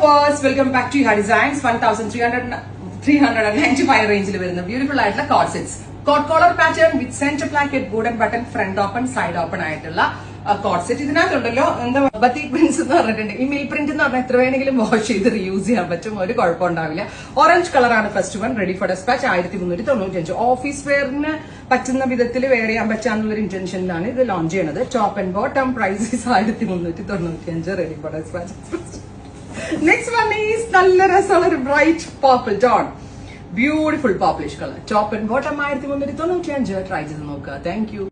viewers, welcome back to Iha Designs. 1395 റേഞ്ചിൽ വരുന്ന beautiful ആയിട്ടുള്ള coord sets. Coord collar pattern with centre placket wooden button front open side open ആയിട്ടുള്ള coord set. ഇതിനകത്തുണ്ടല്ലോ എന്താ batik prints എന്ന് പറഞ്ഞിട്ടുണ്ട്. ഈ മിൽ പ്രിന്റ് എന്ന് പറഞ്ഞാൽ എത്ര വേണമെങ്കിലും വാഷ് ചെയ്ത് റീയൂസ് ചെയ്യാൻ പറ്റും, ഒരു കുഴപ്പമുണ്ടാവില്ല. ഓറഞ്ച് കളറാണ് first one, ready for dispatch. 1395. Office വെയറിന് പറ്റുന്ന വിധത്തിൽ വെയർ ചെയ്യാൻ പറ്റാന്നുള്ളൊരു ഇന്റൻഷനിലാണ് ഇത് ലോഞ്ച് ചെയ്യുന്നത്. Top and bottom price 1395, ready for dispatch. Next one is നല്ല രസമുള്ള ഒരു bright purple tone, beautiful purplish colour. Top and bottom 1395. Try ചെയ്ത് നോക്കുക. Thank U.